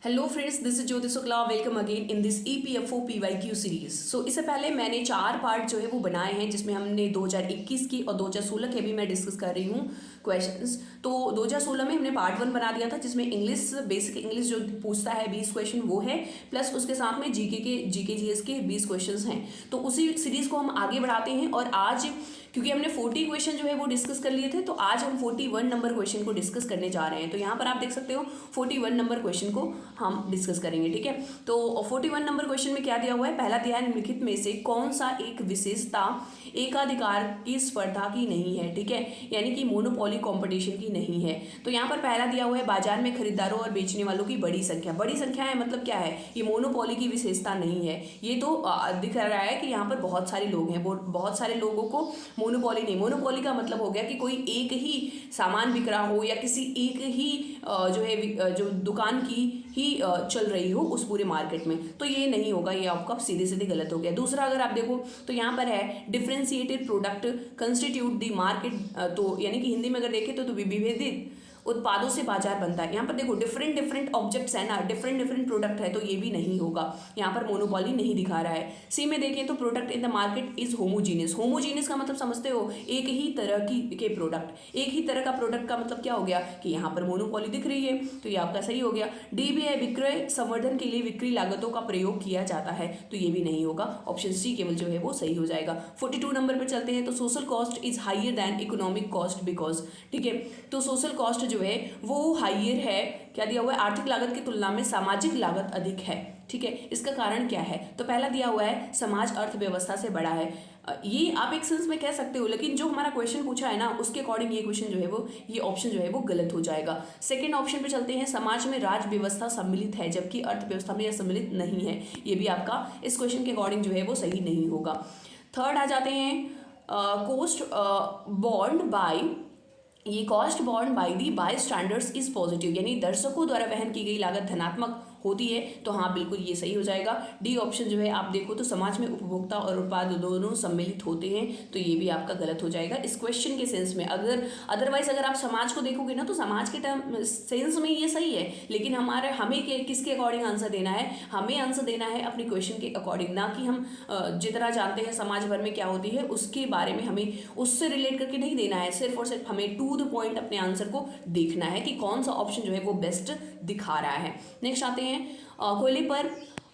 Hello friends, this is Jyoti Shukla. Welcome again in this EPFO PYQ series. So इससे पहले मैंने 4 part जो है वो बनाए हैं, जिसमें हमने 2021 की और 2016 के भी मैं डिस्कस कर रही हूँ क्वेश्चंस। तो 2016 में हमने पार्ट 1 बना दिया था, जिसमें इंग्लिश, बेसिक इंग्लिश जो पूछता है 20 क्वेश्चन वो है, प्लस उसके साथ में जीके जीएस के 20 क्वेश्चन हैं। तो उसी सीरीज को हम आगे बढ़ाते हैं और आज क्योंकि हमने 40 क्वेश्चन जो है वो डिस्कस कर लिए थे, तो आज हम 41 नंबर क्वेश्चन को डिस्कस करने जा रहे हैं। तो यहाँ पर आप देख सकते हो 41 नंबर क्वेश्चन को हम डिस्कस करेंगे। ठीक है, तो 41 नंबर क्वेश्चन में क्या दिया हुआ है? पहला दिया है निम्नलिखित में से कौन सा एक विशेषता एकाधिकार की स्पर्धा की नहीं है। ठीक है, यानी कि मोनोपोली कंपटीशन की नहीं है। तो यहाँ पर पहला दिया हुआ है बाजार में खरीदारों और बेचने वालों की बड़ी संख्या। बड़ी संख्या है मतलब क्या है? ये मोनोपोली की विशेषता नहीं है। ये तो दिख रहा है कि यहाँ पर बहुत सारे लोग हैं, बहुत सारे लोगों को मोनोपोली नहीं। मोनोपोली का मतलब हो गया कि कोई एक ही सामान बिक रहा हो या किसी एक ही जो है जो दुकान की ही चल रही हो उस पूरे मार्केट में। तो ये नहीं होगा, ये आपका सीधे सीधे गलत हो गया। दूसरा अगर आप देखो तो यहाँ पर है differentiated product constitute the market. तो यानी कि हिंदी में अगर देखें तो विभेदित उत्पादों से बाजार बनता है। यहाँ पर देखो डिफरेंट ऑब्जेक्ट्स है ना, डिफरेंट प्रोडक्ट है, तो ये भी नहीं होगा। यहाँ पर मोनोपोली नहीं दिखा रहा है। सी में देखें तो product in the market is homogeneous. Homogeneous का मतलब समझते हो, एक ही तरह की के प्रोडक्ट, एक ही तरह का प्रोडक्ट का मतलब क्या हो गया कि यहाँ पर मोनोपोली दिख रही है, तो ये आपका सही हो गया। डी भी है विक्रय संवर्धन के लिए बिक्री लागतों का प्रयोग किया जाता है, तो ये भी नहीं होगा। ऑप्शन सी केवल जो है वो सही हो जाएगा। 42 नंबर पर चलते हैं। तो social cost is higher than economic cost because. ठीक है, तो सोशल कॉस्ट जो है वो हाइयर है, क्या दिया हुआ है? आर्थिक लागत की तुलना में सामाजिक लागत अधिक है। ठीक है, इसका कारण क्या है? तो पहला दिया हुआ है समाज अर्थव्यवस्था से बड़ा है। ये आप एक सेंस में कह सकते हो, लेकिन जो हमारा क्वेश्चन पूछा है ना उसके अकॉर्डिंग ये क्वेश्चन जो है वो, ये ऑप्शन जो है वो गलत हो जाएगा। सेकंड ऑप्शन पे चलते हैं। समाज में राज व्यवस्था सम्मिलित है जबकि अर्थव्यवस्था में यह सम्मिलित नहीं है। ये भी आपका इस क्वेश्चन के अकॉर्डिंग जो है वो सही नहीं होगा। थर्ड आ जाते हैं कॉस्ट बॉन्ड बाय, ये cost borne by the by standards is positive, यानी दर्शकों द्वारा वहन की गई लागत धनात्मक होती है, तो हाँ बिल्कुल ये सही हो जाएगा। डी ऑप्शन जो है आप देखो तो समाज में उपभोक्ता और उत्पाद दोनों सम्मिलित होते हैं, तो ये भी आपका गलत हो जाएगा इस क्वेश्चन के सेंस में। अगर अदरवाइज अगर आप समाज को देखोगे ना तो समाज के टर्म सेंस में ये सही है, लेकिन हमें किसके अकॉर्डिंग आंसर देना है? हमें आंसर देना है अपने क्वेश्चन के अकॉर्डिंग, ना कि हम जितना जानते हैं समाज भर में क्या होती है उसके बारे में हमें उससे रिलेट करके नहीं देना है। सिर्फ और सिर्फ हमें टू द पॉइंट अपने आंसर को देखना है कि कौन सा ऑप्शन जो है वो बेस्ट दिखा रहा है। नेक्स्ट आते हैं कोयले पर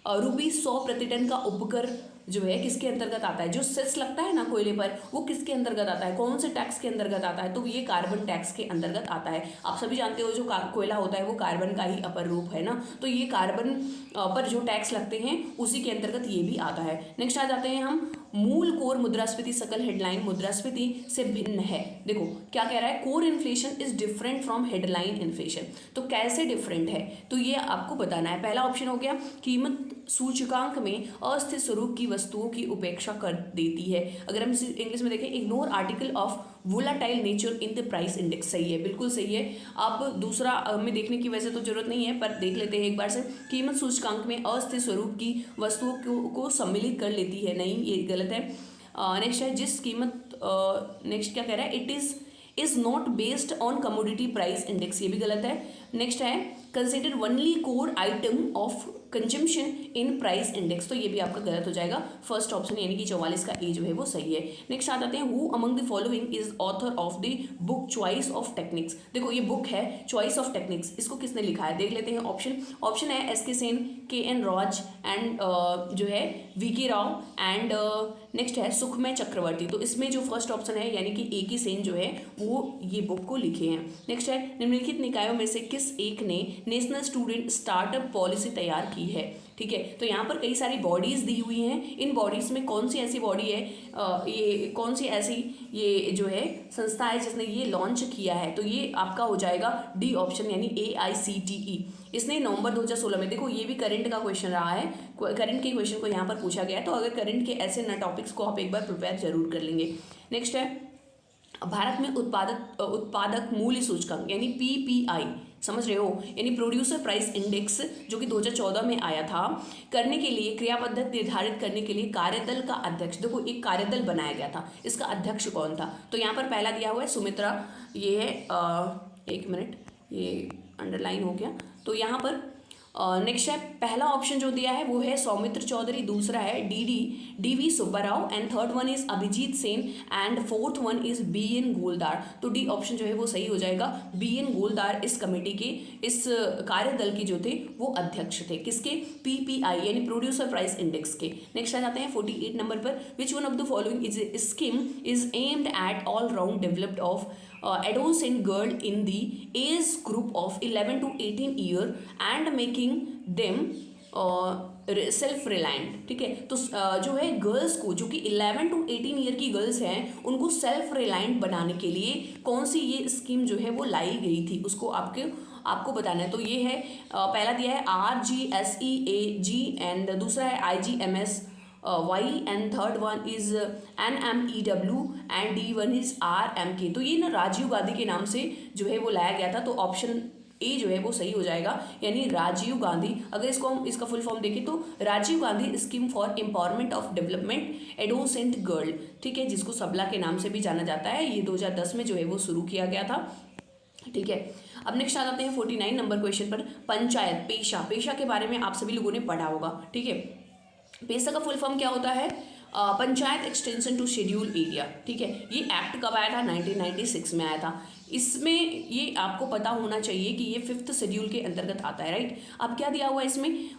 ₹100 प्रति टन का उपकर जो है किसके अंतर्गत आता है? जो सेस लगता है ना कोयले पर, वो किसके अंतर्गत आता है? कौन से टैक्स के अंतर्गत आता है? तो ये कार्बन टैक्स के अंतर्गत आता है। आप सभी जानते हो जो कोयला होता है वो कार्बन का ही अपर रूप है ना, तो ये कार्बन पर जो टैक्स लगते हैं उसी के अंतर्गत ये भी आता है। नेक्स्ट आ जाते हैं हम मूल कोर मुद्रास्फीति सकल हेडलाइन मुद्रास्फीति से भिन्न है। देखो क्या कह रहा है? Core inflation is different from headline inflation. तो कैसे डिफरेंट है? तो ये आपको बताना है। पहला ऑप्शन हो गया कीमत सूचकांक में अस्थिर स्वरूप की वस्तुओं की उपेक्षा कर देती है। अगर हम इंग्लिश में देखें, ignore article of volatile nature in the price index. सही है, बिल्कुल सही है। आप दूसरा हमें देखने की वैसे तो जरूरत नहीं है, पर देख लेते हैं एक बार से। कीमत सूचकांक में अस्थिर स्वरूप की वस्तुओं को सम्मिलित कर लेती है, नहीं ये गलत है। नेक्स्ट है जिस कीमत, नेक्स्ट क्या कह रहा है? It is not based on commodity price index, ये भी गलत है। नेक्स्ट है consider only core item of consumption in price index, तो ये भी आपका गलत हो जाएगा। फर्स्ट ऑप्शन यानी कि 44 का ए जो है वो सही है। नेक्स्ट आ जाते हैं who among the following is author of the book choice of techniques. देखो ये बुक है चॉइस ऑफ टेक्निक्स, इसको किसने लिखा है? देख लेते हैं ऑप्शन है SK. Sen, K. N.. Rows and जो है वी.के. राव एंड नेक्स्ट है सुखमय चक्रवर्ती। तो इसमें जो फर्स्ट ऑप्शन है यानी कि ए.के. सेन जो है वो ये बुक को लिखे हैं। नेक्स्ट है निम्नलिखित निकायों में से किस एक ने नेशनल स्टूडेंट स्टार्टअप पॉलिसी तैयार की है? ठीक है, तो यहाँ पर कई सारी बॉडीज दी हुई हैं। इन बॉडीज में कौन सी ऐसी बॉडी है, ये कौन सी ऐसी ये जो है संस्था है जिसने ये लॉन्च किया है? तो ये आपका हो जाएगा डी ऑप्शन यानी AICTE। इसने नवंबर 2016 में, देखो ये भी करंट का क्वेश्चन रहा है, करंट के क्वेश्चन को यहाँ पर पूछा गया है, तो अगर करंट के ऐसे न टॉपिक्स को आप एक बार प्रिपेयर जरूर कर लेंगे। नेक्स्ट है भारत में उत्पादक मूल्य सूचकांक यानी PPI, समझ रहे हो, यानी प्रोड्यूसर प्राइस इंडेक्स जो कि 2014 में आया था, करने के लिए क्रिया पद्धति निर्धारित करने के लिए कार्यदल का अध्यक्ष, देखो एक कार्यदल बनाया गया था, इसका अध्यक्ष कौन था? तो यहाँ पर पहला दिया हुआ है सुमित्रा, ये है एक मिनट ये अंडरलाइन हो गया। तो यहाँ पर नेक्स्ट है, पहला ऑप्शन जो दिया है वो है सौमित्र चौधरी, दूसरा है D V Subbarao and third one is Abhijit Sen and fourth one is BN Goldar. तो डी ऑप्शन जो है वो सही हो जाएगा। BN गोलदार इस कमेटी के, इस कार्यदल के जो थे वो अध्यक्ष थे, किसके? PPI यानी प्रोड्यूसर प्राइस इंडेक्स के। नेक्स्ट आ जाते हैं 48 नंबर पर, which one of the following is scheme is aimed at all round developed of adolescent girl in the age group of 11 to 18 year and making them self reliant. ठीक है, तो जो है गर्ल्स को, जो कि 11 to 18 ईयर की girls हैं, उनको सेल्फ रिलायंट बनाने के लिए कौन सी ये स्कीम जो है वो लाई गई थी, उसको आपको बताना है। तो ये है, पहला दिया है RGSEAG एंड दूसरा है IGMS Y and third one is NMEW and D1 is RMK। तो ये ना राजीव गांधी के नाम से जो है वो लाया गया था। तो ऑप्शन ए जो है वो सही हो जाएगा, यानी राजीव गांधी। अगर इसको हम इसका फुल फॉर्म देखें तो Rajiv Gandhi scheme for empowerment of development adolescent girl, ठीक है, जिसको सबला के नाम से भी जाना जाता है। ये 2010 में जो है वो शुरू किया गया था। ठीक है, अब नेक्स्ट आ जाते हैं 49 नंबर क्वेश्चन पर। पंचायत पेशा के बारे में आप सभी लोगों ने पढ़ा होगा। ठीक है, पेशा का फुल फॉर्म क्या होता है? Panchayat extension to schedule area. ठीक है, ये एक्ट कब आया था? 1996 में आया था। इसमें ये आपको पता होना चाहिए कि ये 5th शेड्यूल के अंतर्गत आता है, राइट। अब क्या दिया हुआ है इसमें?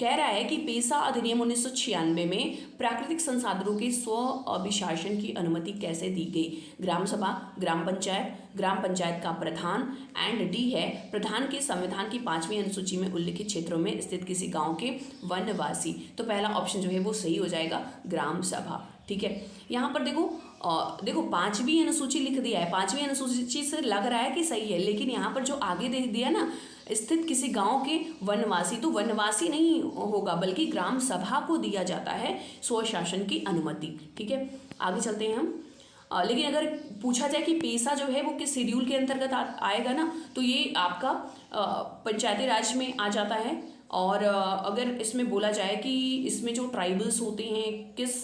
कह रहा है कि पेशा अधिनियम 1996 में प्राकृतिक संसाधनों के स्व अभिशासन की अनुमति कैसे दी गई? ग्राम सभा, ग्राम पंचायत का प्रधान एंड डी है प्रधान के संविधान की 5वीं अनुसूची में उल्लिखित क्षेत्रों में स्थित किसी गांव के वनवासी। तो पहला ऑप्शन जो है वो सही हो जाएगा, ग्राम सभा। ठीक है, यहाँ पर देखो 5वीं अनुसूची लिख दिया है, 5वीं अनुसूची से लग रहा है कि सही है, लेकिन यहाँ पर जो आगे दे दिया ना, स्थित किसी गांव के वनवासी, तो वनवासी नहीं होगा बल्कि ग्राम सभा को दिया जाता है स्वशासन की अनुमति। ठीक है, आगे चलते हैं हम। लेकिन अगर पूछा जाए कि पेशा जो है वो किस शेड्यूल के अंतर्गत आएगा ना, तो ये आपका पंचायती राज में आ जाता है। और अगर इसमें बोला जाए कि इसमें जो ट्राइबल्स होते हैं, किस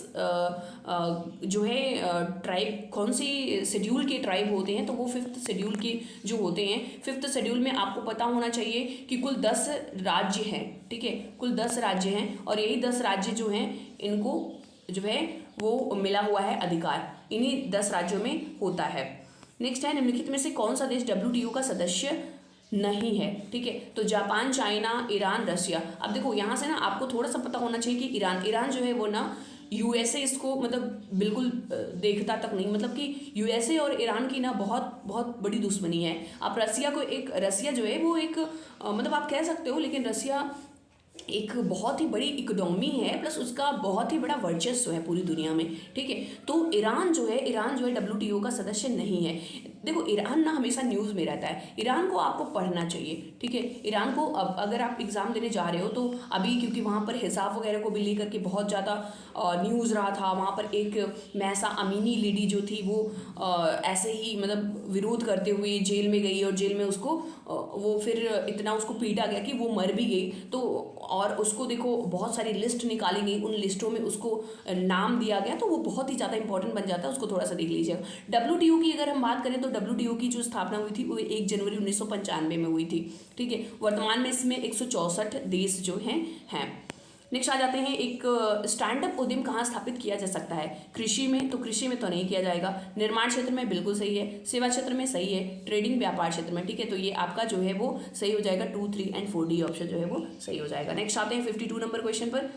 जो है ट्राइब, कौन सी शेड्यूल के ट्राइब होते हैं, तो वो 5th शेड्यूल के जो होते हैं। 5th शेड्यूल में आपको पता होना चाहिए कि कुल 10 राज्य हैं। ठीक है, कुल 10 राज्य हैं और यही 10 राज्य जो हैं इनको जो है वो मिला हुआ है अधिकार, इन्हीं 10 राज्यों में होता है। नेक्स्ट है, निम्नलिखित में से कौन सा देश WTO का सदस्य नहीं है? ठीक है, तो जापान, चाइना, ईरान, रसिया। अब देखो यहाँ से ना आपको थोड़ा सा पता होना चाहिए कि ईरान जो है वो ना USA इसको मतलब बिल्कुल देखता तक नहीं, मतलब कि USA और ईरान की ना बहुत बहुत बड़ी दुश्मनी है। आप रसिया जो है वो एक मतलब आप कह सकते हो, लेकिन रसिया एक बहुत ही बड़ी इकोनॉमी है, प्लस उसका बहुत ही बड़ा वर्चस्व है पूरी दुनिया में। ठीक है, तो ईरान जो है WTO का सदस्य नहीं है। देखो ईरान ना हमेशा न्यूज़ में रहता है, ईरान को आपको पढ़ना चाहिए। ठीक है, ईरान को अब अगर आप एग्ज़ाम देने जा रहे हो तो अभी, क्योंकि वहाँ पर हिसाब वगैरह को भी लेकर के बहुत ज़्यादा न्यूज़ रहा था। वहाँ पर एक महसा अमीनी लेडी जो थी वो ऐसे ही मतलब विरोध करते हुए जेल में गई और जेल में उसको वो फिर इतना उसको पीटा गया कि वो मर भी गई। तो और उसको देखो बहुत सारी लिस्ट निकाली गई, उन लिस्टों में उसको नाम दिया गया, तो वो बहुत ही ज़्यादा इंपॉर्टेंट बन जाता है। उसको थोड़ा सा देख लीजिएगा। WTO की अगर हम बात करें तो WTO की जो स्थापना हुई थी वो 1 जनवरी 1995 में हुई थी। ठीक है, वर्तमान में इसमें 164 देश जो हैं। नेक्स्ट आ जाते हैं, एक स्टैंडअप उद्यम कहाँ स्थापित किया जा सकता है? कृषि में, तो कृषि में तो नहीं किया जाएगा। निर्माण क्षेत्र में बिल्कुल सही है, सेवा क्षेत्र में सही है, ट्रेडिंग व्यापार क्षेत्र में। ठीक है, तो ये आपका जो है वो सही हो जाएगा। 2, 3 एंड 4D ऑप्शन जो है वो सही हो जाएगा। नेक्स्ट आते हैं 52 नंबर क्वेश्चन पर।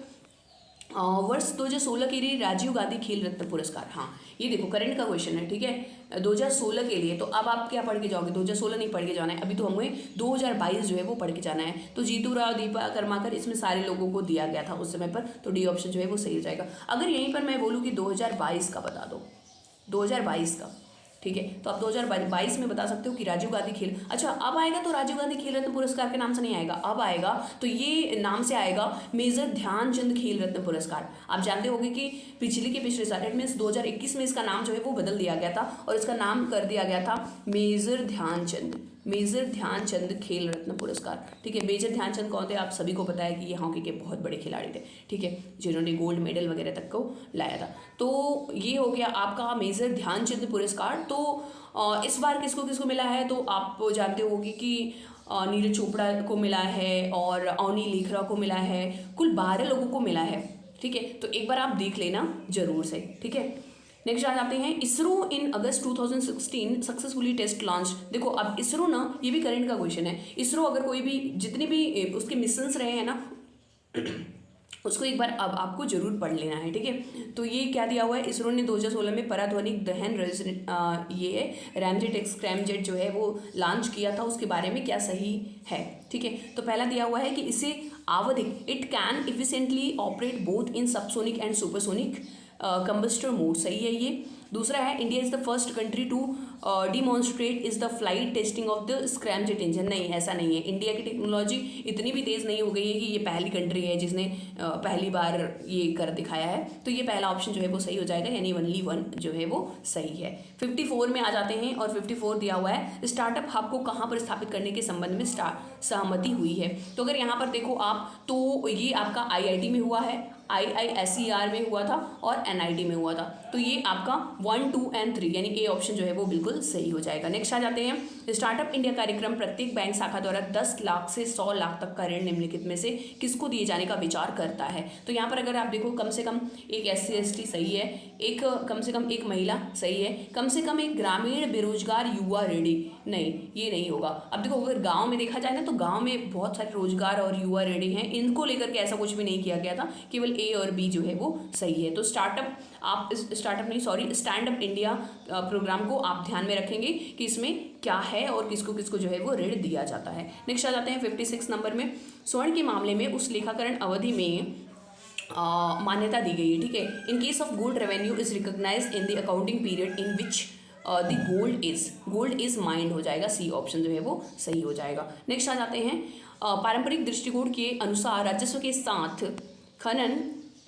वर्ष 2016 के लिए राजीव गांधी खेल रत्न पुरस्कार। हाँ, ये देखो करंट का क्वेश्चन है। ठीक है, 2016 के लिए, तो अब आप क्या पढ़ के जाओगे? 2016 नहीं पढ़ के जाना है, अभी तो हमें 2022 जो है वो पढ़ के जाना है। तो जीतू राव, दीपा कर्माकर, इसमें सारे लोगों को दिया गया था उस समय पर, तो डी ऑप्शन जो है वो सही हो जाएगा। अगर यहीं पर मैं बोलूँ कि 2022 का बता दो, 2022 का, ठीक है, तो आप 2022 में बता सकते हो कि राजीव गांधी खेल, अच्छा अब आएगा तो राजीव गांधी खेल रत्न पुरस्कार के नाम से नहीं आएगा, अब आएगा तो ये नाम से आएगा मेजर ध्यानचंद खेल रत्न पुरस्कार। आप जानते होंगे कि पिछले साल इट मीन्स 2021 में इसका नाम जो है वो बदल दिया गया था और इसका नाम कर दिया गया था मेजर ध्यानचंद खेल रत्न पुरस्कार। ठीक है, मेजर ध्यानचंद कौन थे? आप सभी को पता है कि ये हॉकी के बहुत बड़े खिलाड़ी थे। ठीक है, जिन्होंने गोल्ड मेडल वगैरह तक को लाया था। तो ये हो गया आपका मेजर ध्यानचंद पुरस्कार। तो इस बार किसको किसको मिला है? तो आप जानते होंगे कि नीरज चोपड़ा को मिला है और अवनी लेखरा को मिला है, कुल 12 लोगों को मिला है। ठीक है, तो एक बार आप देख लेना जरूर से। ठीक है, नेक्स्ट आ जाते हैं, इसरो इन अगस्त 2016 सक्सेसफुली टेस्ट लॉन्च। देखो अब इसरो ना, ये भी करंट का क्वेश्चन है। इसरो अगर कोई भी जितने भी उसके मिशंस रहे हैं ना उसको एक बार अब आपको जरूर पढ़ लेना है। ठीक है, तो ये क्या दिया हुआ है, इसरो ने 2016 में पराध्वनिक दहन ये रैमजेट स्क्रैमजेट जो है वो लॉन्च किया था, उसके बारे में क्या सही है। ठीक है, तो पहला दिया हुआ है कि इसे आवधिक, it can efficiently operate both in subsonic and supersonic combustor mode, सही है ये। दूसरा है, India is the first country to demonstrate is the flight testing of the scramjet engine. नहीं, ऐसा नहीं है, इंडिया की टेक्नोलॉजी इतनी भी तेज़ नहीं हो गई है कि ये पहली कंट्री है जिसने पहली बार ये कर दिखाया है। तो ये पहला ऑप्शन जो है वो सही हो जाएगा, यानी ओनली 1 जो है वो सही है। 54 में आ जाते हैं, और 54 दिया हुआ है, स्टार्टअप हब को कहाँ पर स्थापित करने के संबंध में सहमति हुई है। तो अगर यहाँ पर देखो आप, तो ये आपका IIT में हुआ है, IISER में हुआ था और NIT में हुआ था। तो ये आपका 1, 2 and 3 यानी ए ऑप्शन जो है वो बिल्कुल सही हो जाएगा। नेक्स्ट आ जाते हैं, स्टार्टअप इंडिया कार्यक्रम प्रत्येक बैंक शाखा द्वारा 10 लाख से 100 लाख तक का ऋण निम्नलिखित में से किसको दिए जाने का विचार करता है। तो यहाँ पर अगर आप देखो, कम से कम एक SC ST सही है, एक कम से कम एक महिला सही है, कम से कम एक ग्रामीण बेरोजगार युवा रेडी, नहीं ये नहीं होगा। अब देखो अगर गाँव में देखा जाए ना, तो गाँव में बहुत सारे रोजगार और युवा रेडी हैं, इनको लेकर के ऐसा कुछ भी नहीं किया गया था, केवल A और B जो है वो सही है। तो स्टार्टअप, आप स्टैंड अप इंडिया प्रोग्राम को आप ध्यान में रखेंगे कि इसमें क्या है और किसको किसको जो है वो ऋण दिया जाता है। नेक्स्ट आ जाते हैं 56 नंबर में, स्वर्ण के मामले में उस लेखाकरण अवधि में मान्यता दी गई है। ठीक है, in case of gold revenue is recognised in the accounting period in which the gold is mined हो जाएगा, C ऑप्शन जो है वो सही हो जाएगा। नेक्स्ट आ जाते हैं, पारंपरिक दृष्टिकोण के अनुसार राजस्व के साथ खनन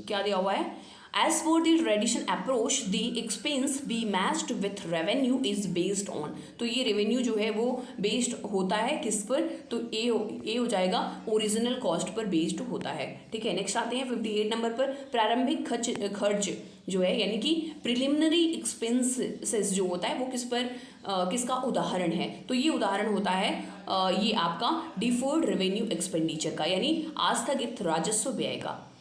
क्या दिया हुआ है, as for the tradition approach the expense be matched with revenue is based on. तो ये रेवेन्यू जो है वो बेस्ड होता है किस पर, तो ए हो जाएगा, ओरिजिनल कॉस्ट पर बेस्ड होता है। ठीक है, नेक्स्ट आते हैं 58 नंबर पर, प्रारंभिक खर्च जो है यानी कि प्रिलिमिनरी एक्सपेंसेस जो होता है वो किस पर किसका उदाहरण है। तो ये उदाहरण होता है ये आपका डिफर्ड रेवेन्यू एक्सपेंडिचर का, यानी आस्थगित राजस्व व्यय का।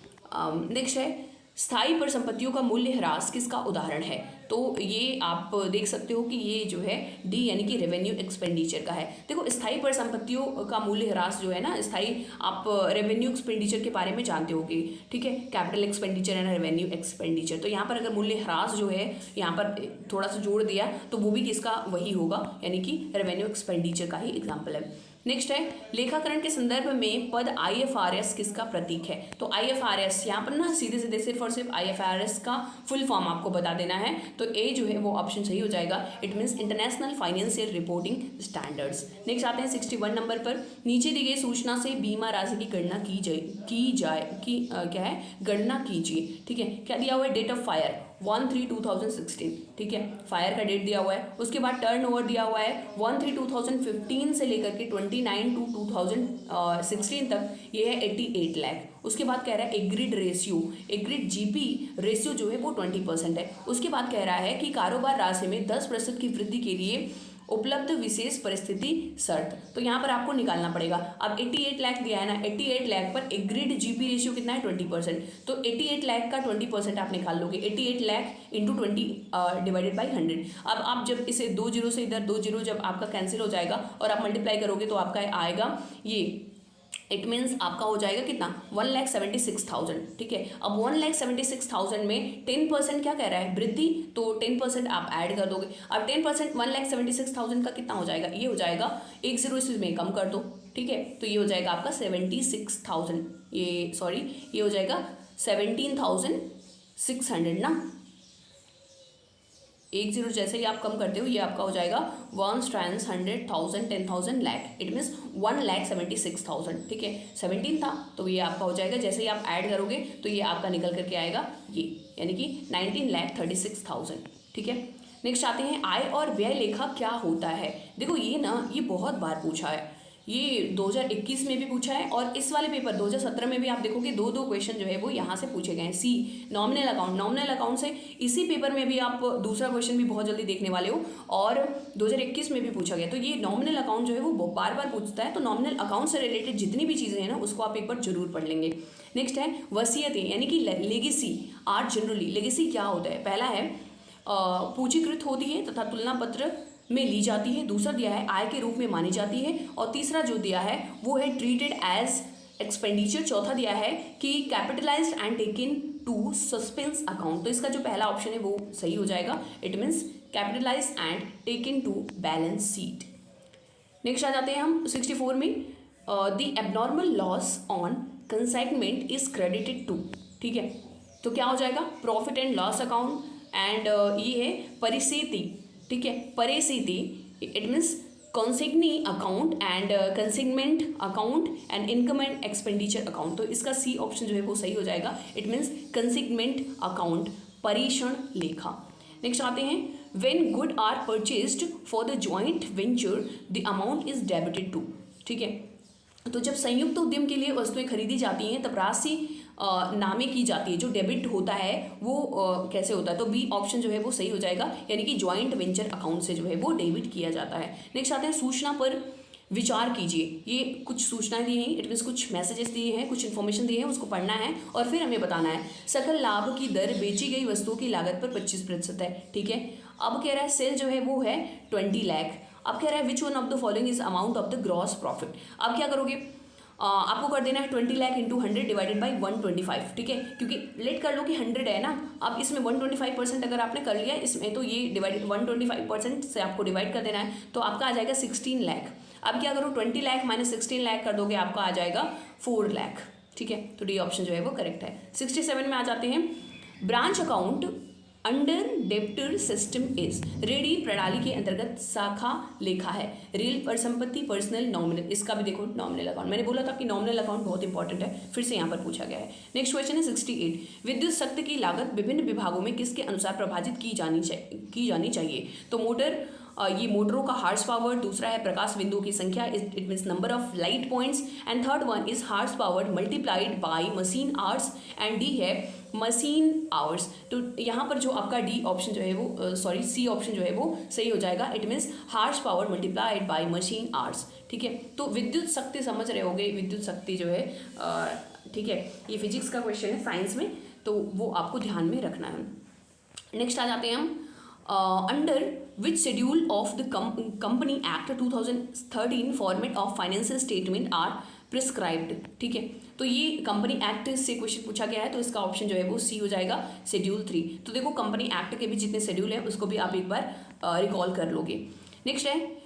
नेक्स्ट है, स्थायी परिसंपत्तियों का मूल्य ह्रास किसका उदाहरण है। तो ये आप देख सकते हो कि ये जो है D यानी कि रेवेन्यू एक्सपेंडिचर का है। देखो स्थायी परिसंपत्तियों का मूल्य ह्रास जो है ना, स्थायी आप रेवेन्यू एक्सपेंडिचर के बारे में जानते होगे। ठीक है, capital expenditure and revenue expenditure. तो यहाँ पर अगर मूल्य ह्रास जो है यहाँ पर थोड़ा सा जोड़ दिया तो वो भी किसका वही होगा, यानी कि रेवेन्यू एक्सपेंडिचर का ही एग्जाम्पल है। नेक्स्ट है, लेखाकरण के संदर्भ में पद IFRS किसका प्रतीक है। तो IFRS यहाँ पर ना सीधे सीधे सिर्फ और सिर्फ IFRS का फुल फॉर्म आपको बता देना है। तो A जो है वो ऑप्शन सही हो जाएगा, it means international financial reporting standards. Next आते हैं 61 नंबर पर, नीचे दी गई सूचना से बीमा राशि की गणना गणना कीजिए। ठीक है, क्या दिया हुआ है, डेट ऑफ फायर 1/3/2016। ठीक है, फायर का डेट दिया हुआ है। उसके बाद टर्नओवर दिया हुआ है 1/3/2015 से लेकर के 29/2/2016 तक, ये है 88 लाख। उसके बाद कह रहा है एग्रीड GP रेशियो जो है वो 20% है। उसके बाद कह रहा है कि कारोबार राशि में 10% की वृद्धि के लिए उपलब्ध विशेष परिस्थिति शर्त। तो यहाँ पर आपको निकालना पड़ेगा। अब 88 लाख दिया है ना, 88 लाख पर एग्रीड GP रेशियो कितना है 20%। तो 88 लाख का 20% आप निकाल लोगे, 88 लाख इंटू 20 डिवाइडेड बाई 100। अब आप जब इसे 2 जीरो से इधर 2 जीरो जब आपका कैंसिल हो जाएगा और आप मल्टीप्लाई करोगे तो आपका आएगा ये, इट मीन्स आपका हो जाएगा कितना 1,76,000। ठीक है, अब 1,76,000 में 10% क्या कह रहा है, वृद्धि, तो 10% आप ऐड कर दोगे। अब 10% 1,76,000 का कितना हो जाएगा, ये हो जाएगा 1 जीरो इसमें कम कर दो। ठीक है, तो ये हो जाएगा आपका 76,000, ये हो जाएगा 17,600 ना, 1 जीरो जैसे ही आप कम करते हो ये आपका हो जाएगा 1 टाइम्स 100,000 10,000 लाख, इट मीन्स 1,76,000। ठीक है, 17 था तो ये आपका हो जाएगा, जैसे ही आप ऐड करोगे तो ये आपका निकल करके आएगा ये, यानी कि 19,36,000। ठीक है, नेक्स्ट आते हैं, आय और व्यय लेखा क्या होता है। देखो ये ना, ये बहुत बार पूछा है ये 2021 में भी पूछा है और इस वाले पेपर 2017 में भी आप देखोगे दो दो क्वेश्चन जो है वो यहाँ से पूछे गए हैं। सी नॉमिनल अकाउंट से इसी पेपर में भी आप दूसरा क्वेश्चन भी बहुत जल्दी देखने वाले हो और 2021 में भी पूछा गया। तो ये नॉमिनल अकाउंट जो है वो बार बार पूछता है, तो नॉमिनल अकाउंट से रिलेटेड जितनी भी चीज़ें हैं ना उसको आप एक बार जरूर पढ़ लेंगे। नेक्स्ट है वसीयतें यानी कि लेगेसी आर जनरली। लेगेसी क्या होता है? पहला है पूंजीकृत होती है तथा तुलना पत्र में ली जाती है। दूसरा दिया है आय के रूप में मानी जाती है और तीसरा जो दिया है वो है ट्रीटेड एज एक्सपेंडिचर। चौथा दिया है कि capitalised and taken to suspense account. तो इसका जो पहला ऑप्शन है वो सही हो जाएगा। It means capitalized and taken to balance sheet. Next आ जाते हैं हम 64 में। The abnormal loss on consignment is credited to. ठीक है, तो क्या हो जाएगा? Profit and loss account and ये है परिस्थिति। ठीक है, परिस्थिति it means consignee account and consignment account and income and expenditure account. तो इसका सी ऑप्शन जो है वो सही हो जाएगा। इट मीन्स कंसिगमेंट अकाउंट, परीक्षण लेखा। नेक्स्ट आते हैं when good are purchased for the joint venture the amount is debited to. ठीक है, तो जब संयुक्त उद्यम के लिए वस्तुएं खरीदी जाती हैं तब राशि नामे की जाती है। जो डेबिट होता है वो कैसे होता है? तो बी ऑप्शन जो है वो सही हो जाएगा, यानी कि जॉइंट वेंचर अकाउंट से जो है वो डेबिट किया जाता है। नेक्स्ट आते हैं सूचना पर विचार कीजिए। ये कुछ सूचनाएं दी हैं, इट मीन्स कुछ मैसेजेस दिए हैं, कुछ इन्फॉर्मेशन दी है, उसको पढ़ना है और फिर हमें बताना है। सकल लाभ की दर बेची गई वस्तुओं की लागत पर 25% है। ठीक है, अब कह रहा है सेल जो है वो है 20 लाख। अब कह रहा है which one of the following is amount of the gross profit. अब क्या करोगे? आपको कर देना है 20 लाख इंटू 100 डिवाइडेड बाई 125। ठीक है, क्योंकि लेट कर लो कि 100 है ना, अब इसमें 125% अगर आपने कर लिया इसमें, तो ये डिवाइडेड 125% से आपको डिवाइड कर देना है, तो आपका आ जाएगा 16 लाख। अब क्या करो? 20 लाख माइनस 16 लाख कर दोगे, आपका आ जाएगा 4 लाख। ठीक है, तो डी ऑप्शन जो है वो करेक्ट है। 67 में आ जाते हैं branch account under debtor system is. ऋणी प्रणाली के अंतर्गत शाखा लेखा है। रियल परिसंपत्ति, पर्सनल, नॉमिनल। इसका भी देखो नॉमिनल अकाउंट, मैंने बोला था कि नॉमिनल अकाउंट बहुत इंपॉर्टेंट है, फिर से यहाँ पर पूछा गया है। नेक्स्ट क्वेश्चन है 68। विद्युत शक्ति की लागत विभिन्न विभागों में किसके अनुसार प्रभाजित की जानी चाहिए? तो मोटर, ये मोटरों का हार्स पावर। दूसरा है प्रकाश बिंदुओं की संख्या, it means number of light points. And third one is horse power multiplied by machine hours. And D है मशीन आवर्स। तो यहाँ पर जो आपका डी ऑप्शन जो है वो सी ऑप्शन जो है वो सही हो जाएगा। It means horse power multiplied by machine hours. ठीक है, तो विद्युत शक्ति समझ रहे होगे, विद्युत शक्ति जो है ठीक है, ये फिजिक्स का क्वेश्चन है साइंस में, तो वो आपको ध्यान में रखना है। नेक्स्ट आ जाते हैं हम under which schedule of the company act 2013 format of financial statement are prescribed. ठीक है, तो ये कंपनी एक्ट से क्वेश्चन पूछा गया है, तो इसका ऑप्शन जो है वो सी हो जाएगा, शेड्यूल 3। तो देखो कंपनी एक्ट के भी जितने शेड्यूल हैं उसको भी आप एक बार रिकॉल कर लोगे। नेक्स्ट है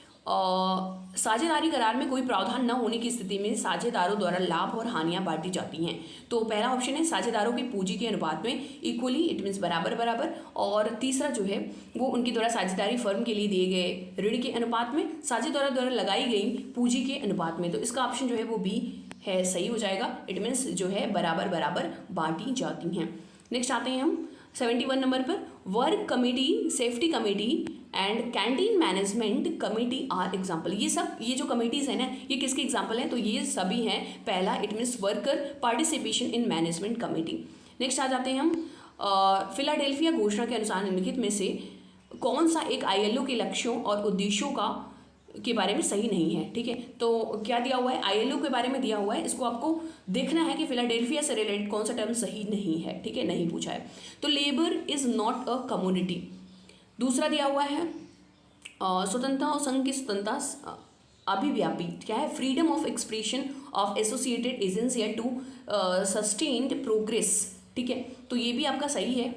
साझेदारी करार में कोई प्रावधान न होने की स्थिति में साझेदारों द्वारा लाभ और हानियां बांटी जाती हैं। तो पहला ऑप्शन है साझेदारों की पूंजी के अनुपात में इक्वली, इट मीन्स बराबर बराबर। और तीसरा जो है वो उनके द्वारा साझेदारी फर्म के लिए दिए गए ऋण के अनुपात में, साझेदारों द्वारा लगाई गई पूंजी के अनुपात में। तो इसका ऑप्शन जो है वो बी है, सही हो जाएगा। इट मीन्स जो है बराबर बराबर बांटी जाती हैं। नेक्स्ट आते हैं हम 71 नंबर पर। Work committee, safety committee and canteen management committee are example. ये जो कमेटीज़ हैं ना, ये किसके एग्जाम्पल हैं? तो ये सभी हैं। पहला it means worker participation in management committee. Next आ जाते हैं हम फिलाडेल्फिया घोषणा के अनुसार निम्नलिखित में से कौन सा एक ILO के लक्ष्यों और उद्देश्यों के बारे में सही नहीं है। ठीक है, तो क्या दिया हुआ है? ILO के बारे में दिया हुआ है, इसको आपको देखना है कि फिलाडेल्फिया से रिलेटेड कौन सा टर्म सही नहीं है। ठीक है, नहीं पूछा है। तो labour is not a commodity. दूसरा दिया हुआ है स्वतंत्रता और संघ की स्वतंत्रता अभिव्यापी। क्या है? Freedom of expression of associated agency to sustained progress. ठीक है, तो ये भी आपका सही है।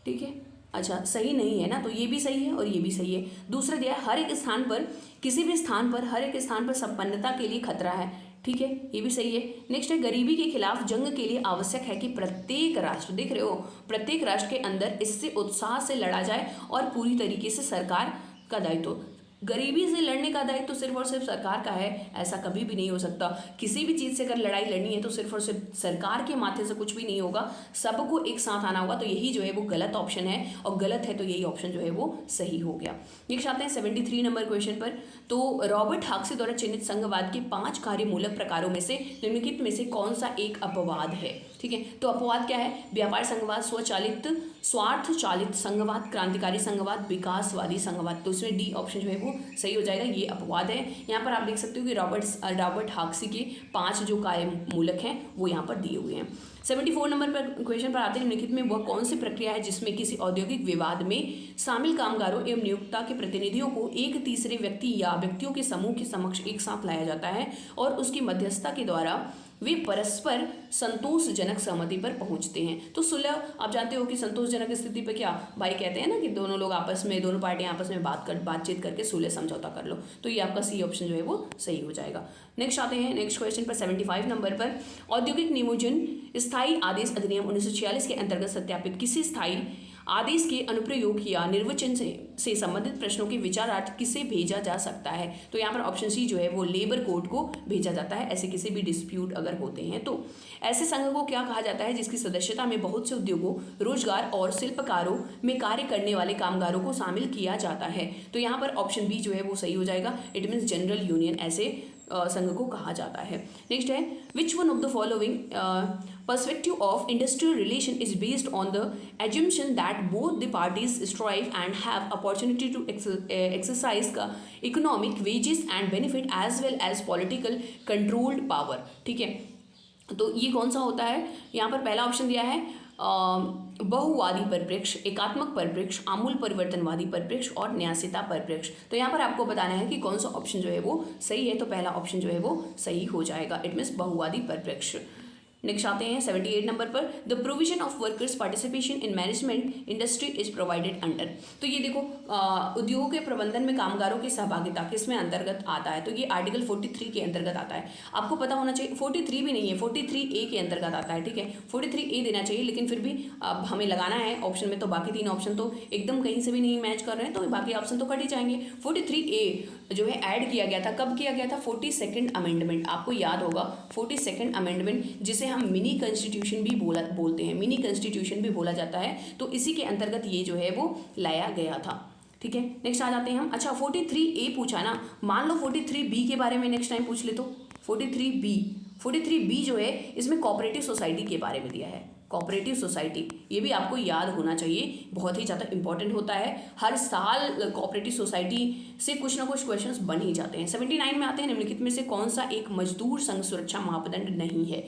ठीक है, अच्छा सही नहीं है ना, तो ये भी सही है और ये भी सही है। दूसरा दिया है हर एक स्थान पर, किसी भी स्थान पर, हर एक स्थान पर संपन्नता के लिए खतरा है। ठीक है, ये भी सही है। नेक्स्ट है गरीबी के खिलाफ जंग के लिए आवश्यक है कि प्रत्येक राष्ट्र, देख रहे हो, प्रत्येक राष्ट्र के अंदर इससे उत्साह से लड़ा जाए और पूरी तरीके से सरकार का दायित्व गरीबी से लड़ने का दायित्व तो सिर्फ और सिर्फ सरकार का है, ऐसा कभी भी नहीं हो सकता। किसी भी चीज़ से अगर लड़ाई लड़नी है तो सिर्फ और सिर्फ सरकार के माथे से कुछ भी नहीं होगा, सबको एक साथ आना होगा। तो यही जो है वो गलत ऑप्शन है, और गलत है तो यही ऑप्शन जो है वो सही हो गया। नेक्स्ट आते हैं 73 नंबर क्वेश्चन पर। तो रॉबर्ट हाक्सी द्वारा चिन्हित संघवाद के 5 कार्यमूलक प्रकारों में से निम्नलिखित में से कौन सा एक अपवाद है? ठीक है, तो अपवाद क्या है? व्यापार संघवाद, स्वचालित स्वार्थ चालित संघवाद, क्रांतिकारी संघवाद, विकासवादी संघवाद। तो इसमें डी ऑप्शन जो है वो सही हो जाएगा, ये अपवाद है। यहाँ पर आप देख सकते हो कि रॉबर्ट हाक्सी के 5 जो कार्यमूलक हैं वो यहाँ पर दिए हुए हैं। 74 नंबर पर क्वेश्चन पर आते हैं, निम्नलिखित में वह कौन सी प्रक्रिया है जिसमें किसी औद्योगिक विवाद में शामिल कामगारों एवं नियोक्ता के प्रतिनिधियों को एक तीसरे व्यक्ति या व्यक्तियों के समूह के समक्ष एक साथ लाया जाता है और उसकी मध्यस्थता के द्वारा वे परस्पर संतोषजनक सहमति पर पहुंचते हैं। तो सुलह आप जानते हो कि संतोषजनक स्थिति पर क्या भाई कहते हैं ना कि दोनों पार्टियां आपस में बातचीत करके सुलह समझौता कर लो। तो ये आपका सी ऑप्शन जो है वो सही हो जाएगा। नेक्स्ट आते हैं नेक्स्ट क्वेश्चन पर 75 नंबर पर। औद्योगिक नियोजन स्थायी आदेश अधिनियम 1946 के अंतर्गत सत्यापित किसी स्थायी आदेश के अनुप्रयोग या निर्वचन से संबंधित प्रश्नों के विचारार्थ किसे भेजा जा सकता है? तो यहाँ पर ऑप्शन सी जो है वो लेबर कोर्ट को भेजा जाता है। ऐसे किसी भी डिस्प्यूट अगर होते हैं तो ऐसे संघ को क्या कहा जाता है? जिसकी सदस्यता में बहुत से उद्योगों, रोजगार और शिल्पकारों में कार्य करने वाले कामगारों को शामिल किया जाता है। तो यहाँ पर ऑप्शन बी जो है वो सही हो जाएगा। इट मीन्स जनरल यूनियन ऐसे संघ को कहा जाता है। नेक्स्ट है, which one of the following perspective of industrial relation is based on the assumption that both the parties strive and have opportunity to exercise economic wages and benefit as well as political controlled power। ठीक है, तो ये कौन सा होता है? यहाँ पर पहला ऑप्शन दिया है बहुवादी परिप्रेक्ष्य, एकात्मक परिप्रेक्ष्य, आमूल परिवर्तनवादी परिप्रेक्ष्य और न्यासिता परिप्रेक्ष्य। तो यहाँ पर आपको बताना है कि कौन सा ऑप्शन जो है वो सही है। तो पहला ऑप्शन जो है वो सही हो जाएगा। इट मीन्स बहुवादी परिप्रेक्ष्य। नेक्स्ट आते हैं 78 नंबर पर। The provision of workers participation in management industry is provided under. तो ये देखो उद्योगों के प्रबंधन में कामगारों की सहभागिता किसमें अंतर्गत आता है? तो ये आर्टिकल 43 के अंतर्गत आता है। आपको पता होना चाहिए 43 भी नहीं है, 43A के अंतर्गत आता है। ठीक है, 43A देना चाहिए, लेकिन फिर भी अब हमें लगाना है ऑप्शन में। तो बाकी 3 ऑप्शन तो एकदम कहीं से भी नहीं मैच कर रहे हैं, तो बाकी ऑप्शन तो कट ही जाएंगे। 43A जो है ऐड किया गया था, कब किया गया था? 42nd amendment. आपको याद होगा 42nd अमेंडमेंट, जिसे हम मिनी कॉन्स्टिट्यूशन भी बोलते हैं, मिनी कॉन्स्टिट्यूशन भी बोला जाता है। तो इसी के अंतर्गत ये जो है वो लाया गया था। ठीक है, नेक्स्ट आ जाते हैं हम। अच्छा 43A पूछा ना, मान लो 43B के बारे में नेक्स्ट टाइम पूछ ले तो 43B जो है इसमें कोऑपरेटिव सोसाइटी के बारे में दिया है। कोऑपरेटिव सोसाइटी, ये भी आपको याद होना चाहिए, बहुत ही ज़्यादा इंपॉर्टेंट होता है। हर साल कोऑपरेटिव सोसाइटी से कुछ ना कुछ क्वेश्चंस बन ही जाते हैं। 79 में आते हैं, निम्नलिखित में से कौन सा एक मजदूर संघ सुरक्षा मापदंड नहीं है?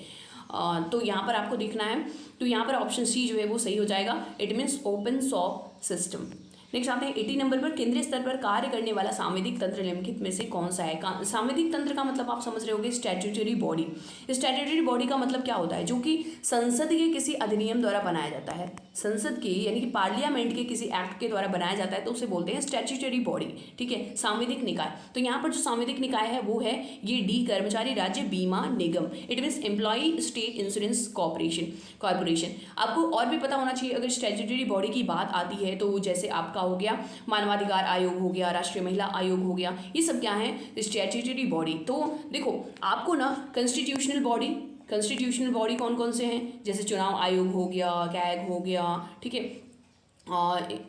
तो यहाँ पर आपको देखना है, तो यहाँ पर ऑप्शन सी जो है वो सही हो जाएगा। It means open swords system. Next आते हैं 80 नंबर पर। केंद्रीय स्तर पर कार्य करने वाला सांविधिक तंत्र निम्नलिखित में से कौन सा है? सांविधिक तंत्र का मतलब आप समझ रहे होंगे स्टैट्यूटरी बॉडी। स्टैट्यूटरी बॉडी का मतलब क्या होता है? जो कि संसद के किसी अधिनियम द्वारा बनाया जाता है, संसद के यानी कि पार्लियामेंट के किसी एक्ट के द्वारा बनाया जाता है, तो उसे बोलते हैं स्टैट्यूटरी बॉडी। ठीक है, सांविधिक निकाय। तो यहाँ पर जो सांविधिक निकाय है वो है ये डी, कर्मचारी राज्य बीमा निगम। It means employ state insurance corporation. आपको और भी पता होना चाहिए अगर स्टैट्यूटरी बॉडी की बात आती है, तो जैसे आपका हो गया मानवाधिकार आयोग हो गया, राष्ट्रीय महिला आयोग हो गया, ये सब क्या है? Statutory body. तो देखो आपको ना कॉन्स्टिट्यूशनल बॉडी कौन कौन से हैं? जैसे चुनाव आयोग हो गया, कैग हो गया, ठीक है,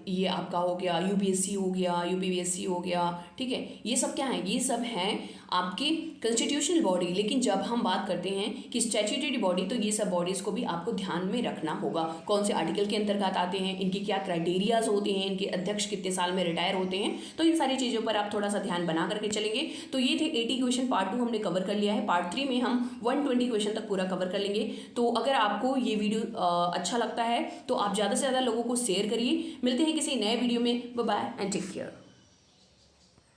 ये आपका हो गया यूपीएससी हो गया, यूपीवीएससी हो गया। ठीक है, ये सब क्या है? ये सब हैं आपकी कॉन्स्टिट्यूशनल बॉडी। लेकिन जब हम बात करते हैं कि स्टैट्यूटरी बॉडी, तो ये सब बॉडीज़ को भी आपको ध्यान में रखना होगा। कौन से आर्टिकल के अंतर्गत आते हैं, इनकी क्या क्राइटेरियाज होते हैं, इनके अध्यक्ष कितने साल में रिटायर होते हैं, तो इन सारी चीज़ों पर आप थोड़ा सा ध्यान बना करके चलेंगे। तो ये थे 80 क्वेश्चन, पार्ट 2 हमने कवर कर लिया है। पार्ट 3 में हम 120 क्वेश्चन तक पूरा कवर कर लेंगे। तो अगर आपको ये वीडियो अच्छा लगता है तो आप ज़्यादा से ज़्यादा लोगों को शेयर करिए। मिलते हैं किसी नए वीडियो में। Bye bye and take care.